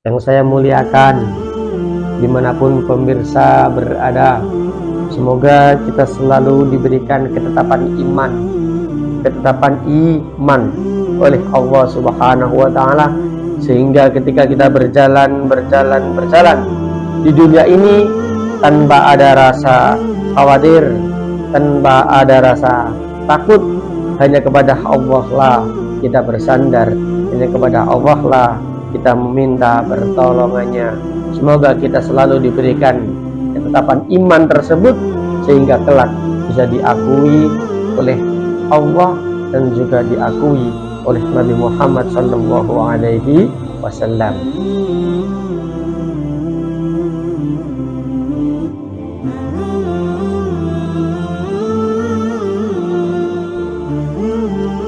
yang saya muliakan, dimanapun pemirsa berada, semoga kita selalu diberikan ketetapan iman oleh Allah Subhanahu wa Ta'ala, sehingga ketika kita berjalan di dunia ini tanpa ada rasa khawatir, tanpa ada rasa takut, hanya kepada Allah lah kita bersandar, hanya kepada Allah lah kita meminta pertolongannya. Semoga kita selalu diberikan ketetapan iman tersebut sehingga kelak bisa diakui oleh Allah dan juga diakui oleh Nabi Muhammad sallallahu alaihi wasallam.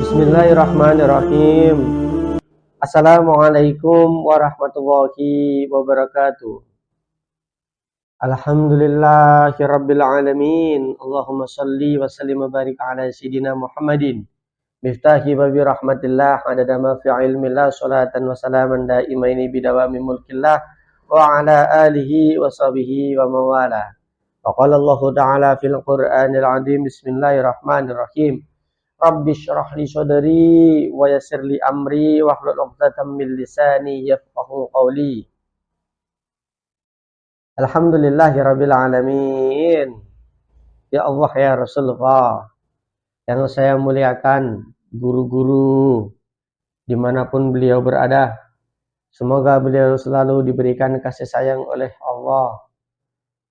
Bismillahirrahmanirrahim. Assalamualaikum warahmatullahi wabarakatuh. Alhamdulillahirabbil alamin. Allahumma shalli wa sallim wa barik ala sayidina Muhammadin miftahi babi rahmatillah adada ma fi ilmillah salatan wa salaman daimaini bidawami mulkillah wa ala alihi wa sahbihi wa mawala. Wa qala Allah ta'ala fil Qur'anil azim. Bismillahirrahmanirrahim. Rabbi syrah li sadri wa yassir li amri wahlul 'uqdatam min lisani yafqahu qawli. Alhamdulillahirabbil alamin. Ya Allah, ya Rasulullah, yang saya muliakan, guru-guru dimanapun beliau berada, semoga beliau selalu diberikan kasih sayang oleh Allah,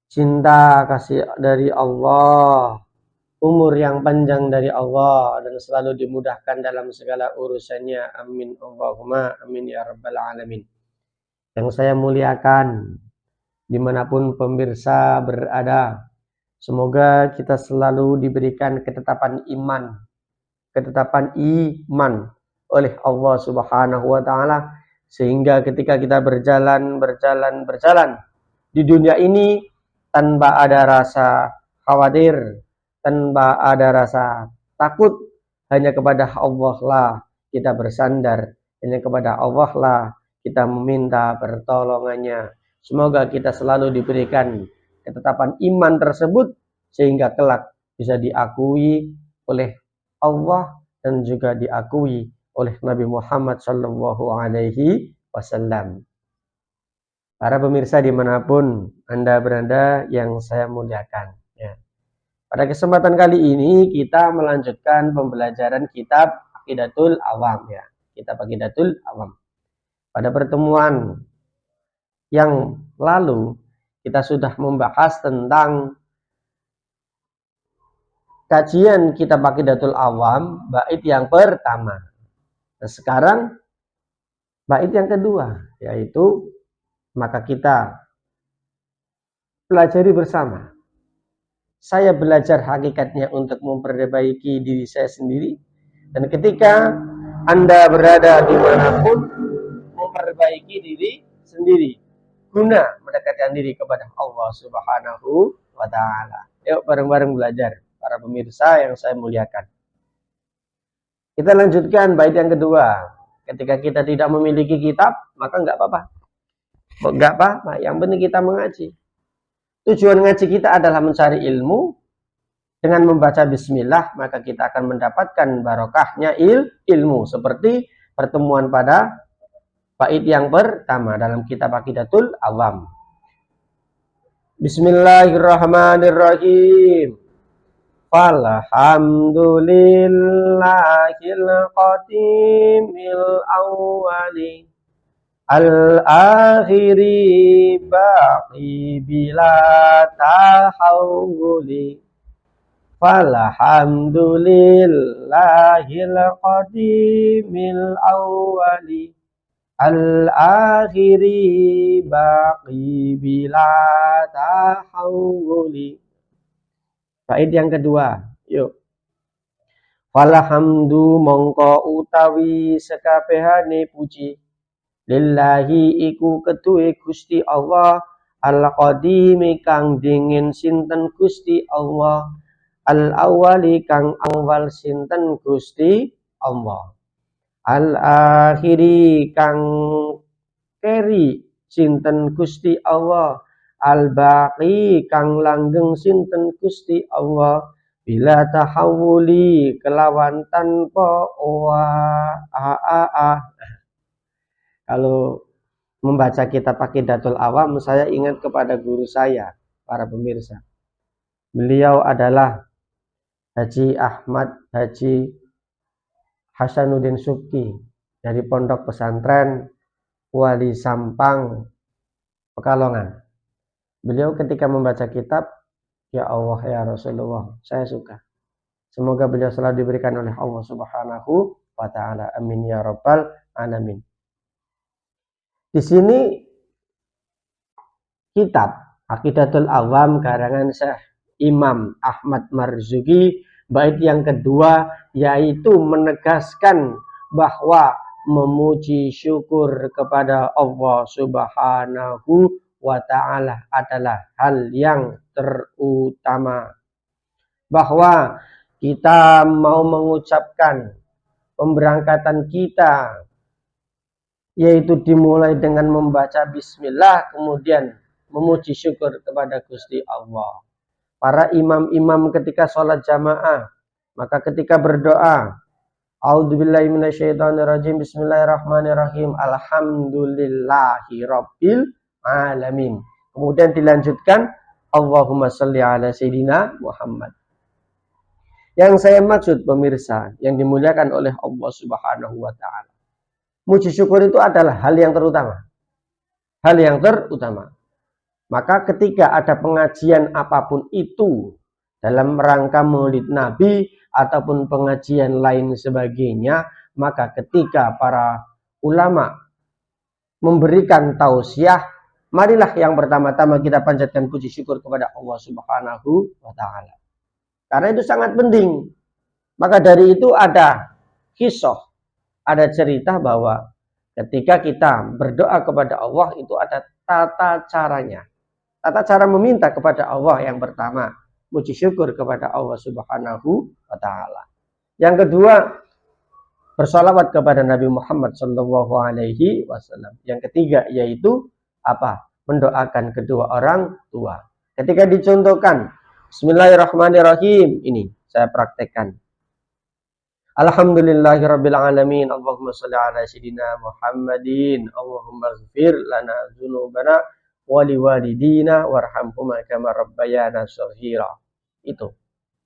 cinta kasih dari Allah, umur yang panjang dari Allah, dan selalu dimudahkan dalam segala urusannya. Amin Allahumma amin ya rabbal alamin. Yang saya muliakan, dimanapun pemirsa berada, semoga kita selalu diberikan ketetapan iman oleh Allah Subhanahu wa Ta'ala, sehingga ketika kita berjalan di dunia ini tanpa ada rasa khawatir, tanpa ada rasa takut, hanya kepada Allah lah kita bersandar, hanya kepada Allah lah kita meminta pertolongannya. Semoga kita selalu diberikan ketetapan iman tersebut sehingga kelak bisa diakui oleh Allah dan juga diakui oleh Nabi Muhammad sallallahu alaihi wasallam. Para pemirsa dimanapun Anda berada yang saya muliakan, ya. Pada kesempatan kali ini kita melanjutkan pembelajaran kitab Aqidatul Awam, ya. Kitab Aqidatul Awam. Pada pertemuan yang lalu kita sudah membahas tentang kajian kitab Aqidatul Awam bait yang pertama. Nah, sekarang bait yang kedua, yaitu maka kita pelajari bersama. Saya belajar hakikatnya untuk memperbaiki diri saya sendiri, dan ketika Anda berada dimanapun, memperbaiki diri sendiri guna mendekatkan diri kepada Allah Subhanahu wa Ta'ala. Yuk bareng-bareng belajar, para pemirsa yang saya muliakan. Kita lanjutkan bait yang kedua. Ketika kita tidak memiliki kitab, maka enggak apa-apa, yang penting kita mengaji. Tujuan ngaji kita adalah mencari ilmu. Dengan membaca bismillah, maka kita akan mendapatkan barokahnya ilmu. Seperti pertemuan pada bait yang pertama dalam kitab Aqidatul Awam. Bismillahirrahmanirrahim. Falhamdulillahil qatimil awwali al-akhiri baqi bila tahawuli. Falhamdulillahil qadimil awwali al-akhiri baqi bila tahawuli. Bait yang kedua, yuk. Falhamdu mongko utawi sekabehane puji lillahi iku ketuwe Gusti Allah, al-qadimi kang dingin sinten Gusti Allah, al-awwali kang awal sinten Gusti Allah, al-akhiri kang keri sinten Gusti Allah, al-baqi kang langgeng sinten Gusti Allah, bila tahawuli kelawan tanpa Kalau membaca kitab Aqidatul Awam, saya ingat kepada guru saya, para pemirsa. Beliau adalah Haji Ahmad Haji Hasanuddin Subki dari Pondok Pesantren Wali Sampang, Pekalongan. Beliau ketika membaca kitab, ya Allah ya Rasulullah, saya suka. Semoga beliau selalu diberikan oleh Allah Subhanahu wa Ta'ala. Amin ya Rabbal Alamin. Di sini kitab Aqidatul Awam karangan Syekh Imam Ahmad Marzuki, bait yang kedua yaitu menegaskan bahwa memuji syukur kepada Allah Subhanahu wa Ta'ala adalah hal yang terutama. Bahwa kita mau mengucapkan pemberangkatan kita yaitu dimulai dengan membaca bismillah, kemudian memuji syukur kepada Gusti Allah. Para imam-imam ketika sholat jamaah, maka ketika berdoa, a'udzubillahi minasyaitonirrajim, bismillahirrahmanirrahim, alhamdulillahi rabbil alamin. Kemudian dilanjutkan, Allahumma sholli ala sayyidina Muhammad. Yang saya maksud pemirsa yang dimuliakan oleh Allah Subhanahu wa Ta'ala, muji syukur itu adalah hal yang terutama. Hal yang terutama. Maka ketika ada pengajian apapun itu dalam rangka Maulid Nabi ataupun pengajian lain sebagainya, maka ketika para ulama memberikan tausiah, marilah yang pertama-tama kita panjatkan puji syukur kepada Allah Subhanahu wa Ta'ala. Karena itu sangat penting. Maka dari itu ada kisah, ada cerita bahwa ketika kita berdoa kepada Allah itu ada tata caranya. Tata cara meminta kepada Allah yang pertama, puji syukur kepada Allah Subhanahu wa Ta'ala. Yang kedua, bersalawat kepada Nabi Muhammad Shallallahu Alaihi Wasallam. Yang ketiga yaitu apa? Mendoakan kedua orang tua. Ketika dicontohkan, Bismillahirrahmanirrahim, ini saya praktekkan. Alhamdulillahirabbil alamin, Allahumma shalli ala sayyidina Muhammadin, Allahumma ighfir lana dzunubana wa liwalidina warhamhuma kama rabbayana shaghira. Itu.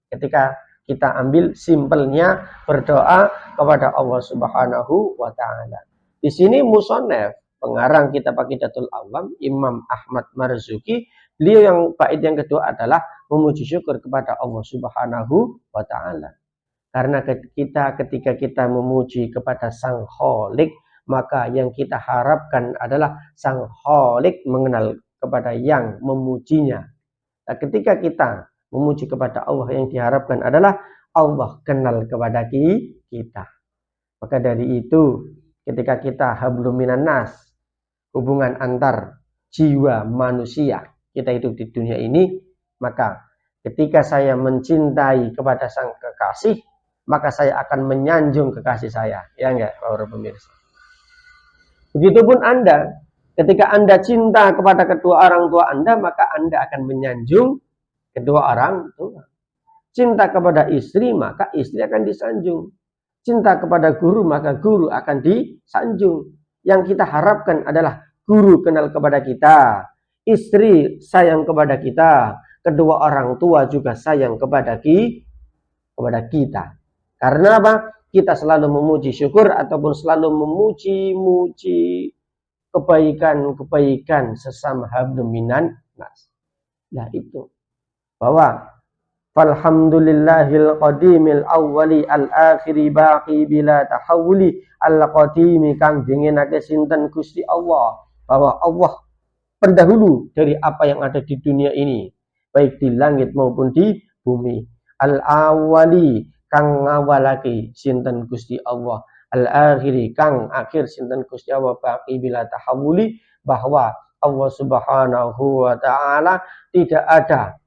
Ketika kita ambil simpelnya berdoa kepada Allah Subhanahu wa Ta'ala. Di sini musonef, pengarang kitab Aqidatul Awam, Imam Ahmad Marzuki, beliau yang bait yang kedua adalah memuji syukur kepada Allah Subhanahu wa Ta'ala. Karena ketika kita memuji kepada Sang Khalik, maka yang kita harapkan adalah Sang Khalik mengenal kepada yang memujinya. Nah, ketika kita memuji kepada Allah, yang diharapkan adalah Allah kenal kepada kita. Maka dari itu, ketika kita hablum minan nas, hubungan antar jiwa manusia, kita hidup di dunia ini, maka ketika saya mencintai kepada Sang Kekasih, maka saya akan menyanjung kekasih saya. Ya enggak, para pemirsa? Begitupun Anda, ketika Anda cinta kepada kedua orang tua Anda, maka Anda akan menyanjung kedua orang tua. Cinta kepada istri, maka istri akan disanjung. Cinta kepada guru, maka guru akan disanjung. Yang kita harapkan adalah guru kenal kepada kita, istri sayang kepada kita, kedua orang tua juga sayang kepada kita. Karena apa? Kita selalu memuji syukur ataupun selalu memuji kebaikan sesama hablum minan nas. Nah itu. Bahwa falhamdulillahil qadimil awwali al akhiri baqi bila tahawuli al qadimi kang dinginake sinten Gusti Allah. Bahwa Allah pendahulu dari apa yang ada di dunia ini, baik di langit maupun di bumi. Al awwali kang ngawalake sinten Gusti Allah, al akhiri kang akhir sinten Gusti Allah, baqi bila tahawuli, bahwa Allah Subhanahu wa Ta'ala tidak ada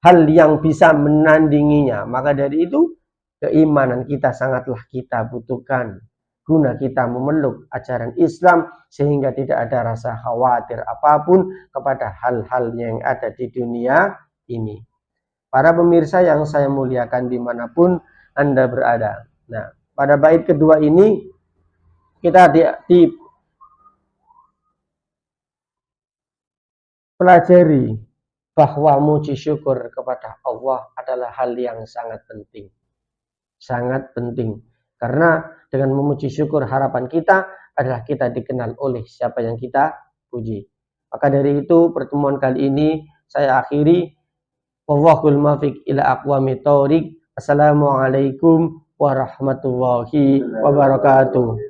hal yang bisa menandinginya. Maka dari itu keimanan kita sangatlah kita butuhkan. guna kita memeluk ajaran Islam sehingga tidak ada rasa khawatir apapun kepada hal-hal yang ada di dunia ini. Para pemirsa yang saya muliakan dimanapun Anda berada. Nah, pada bait kedua ini kita pelajari bahwa muji syukur kepada Allah adalah hal yang sangat penting. Sangat penting. Karena dengan memuji syukur harapan kita adalah kita dikenal oleh siapa yang kita puji. Maka dari itu pertemuan kali ini saya akhiri. Wallahul muwaffiq ila aqwamit thoriq. Assalamualaikum warahmatullahi wabarakatuh.